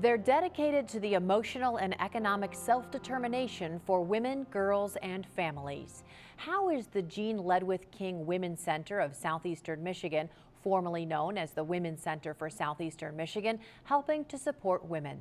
They're dedicated to the emotional and economic self-determination for women, girls, and families. How is the Jean Ledwith King Women's Center of Southeastern Michigan, formerly known as the Women's Center for Southeastern Michigan, helping to support women?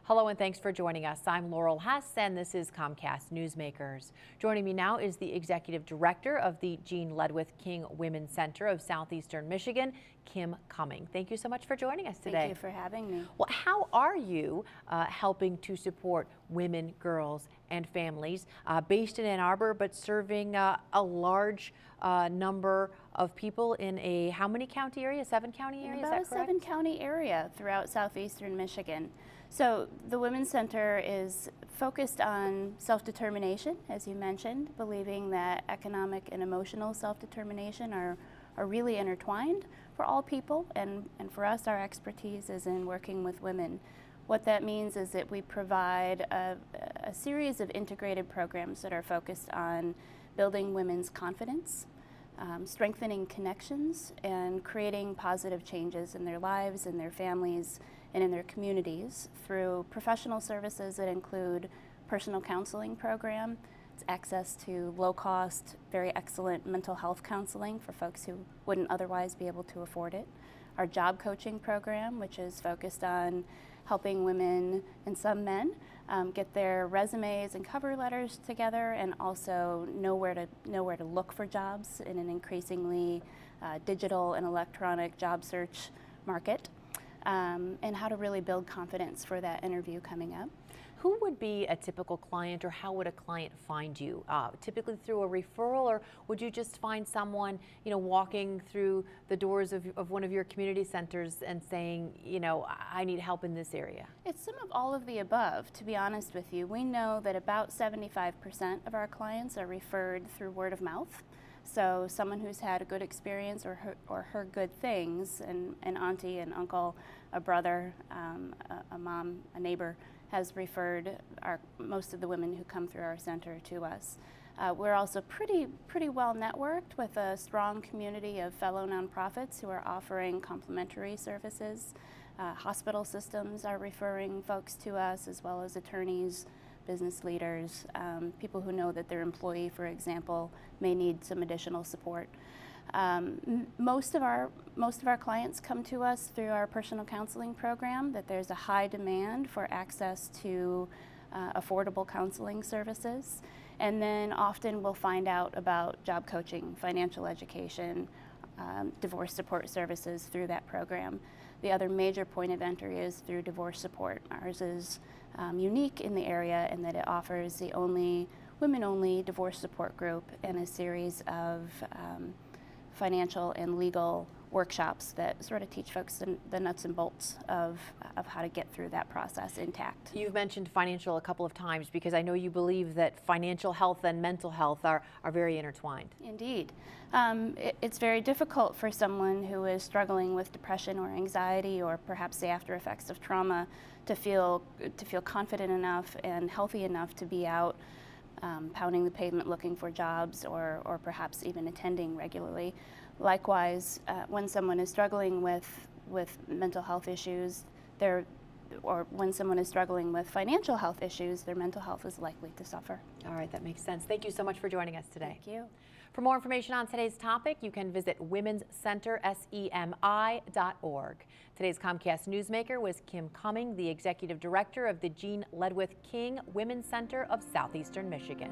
Hello and thanks for joining us. I'm Laurel Hess and this is Comcast Newsmakers. Joining me now is the Executive Director of the Jean Ledwith King Women's Center of Southeastern Michigan, Kim Cumming. Thank you so much for joining us today. Thank you for having me. Well, how are you helping to support women, girls, and families based in Ann Arbor, but serving a large number of people in a how many county area? 7-county area? About a 7-county area throughout southeastern Michigan. So the Women's Center is focused on self-determination, as you mentioned, believing that economic and emotional self-determination are really intertwined for all people, and for us, our expertise is in working with women. What that means is that we provide a series of integrated programs that are focused on building women's confidence, strengthening connections, and creating positive changes in their lives, in their families, and in their communities through professional services that include personal counseling program. It's access to low-cost, very excellent mental health counseling for folks who wouldn't otherwise be able to afford it. Our job coaching program, which is focused on helping women and some men get their resumes and cover letters together, and also know where to look for jobs in an increasingly digital and electronic job search market, and how to really build confidence for that interview coming up. Who would be a typical client, or how would a client find you? Typically through a referral, or would you just find someone, walking through the doors of one of your community centers and saying, I need help in this area? It's some of all of the above, to be honest with you. We know that about 75% of our clients are referred through word of mouth. So someone who's had a good experience or heard good things, an auntie, an uncle, a brother, a mom, a neighbor, has referred most of the women who come through our center to us. We're also pretty well networked with a strong community of fellow nonprofits who are offering complementary services. Hospital systems are referring folks to us, as well as attorneys, business leaders, people who know that their employee, for example, may need some additional support. Most of our clients come to us through our personal counseling program, that there's a high demand for access to affordable counseling services. And then often we'll find out about job coaching, financial education, divorce support services through that program. The other major point of entry is through divorce support. Ours is unique in the area in that it offers the only women-only divorce support group and a series of financial and legal workshops that sort of teach folks the nuts and bolts of how to get through that process intact. You've mentioned financial a couple of times because I know you believe that financial health and mental health are very intertwined. Indeed. It's very difficult for someone who is struggling with depression or anxiety, or perhaps the after effects of trauma, to feel confident enough and healthy enough to be out pounding the pavement looking for jobs, or perhaps even attending regularly. Likewise, when someone is struggling with mental health issues, or when someone is struggling with financial health issues, their mental health is likely to suffer. All right, that makes sense. Thank you so much for joining us today. Thank you. For more information on today's topic, you can visit womenscenter.semi.org. Today's Comcast Newsmaker was Kim Cumming, the Executive Director of the Jean Ledwith King Women's Center of Southeastern Michigan.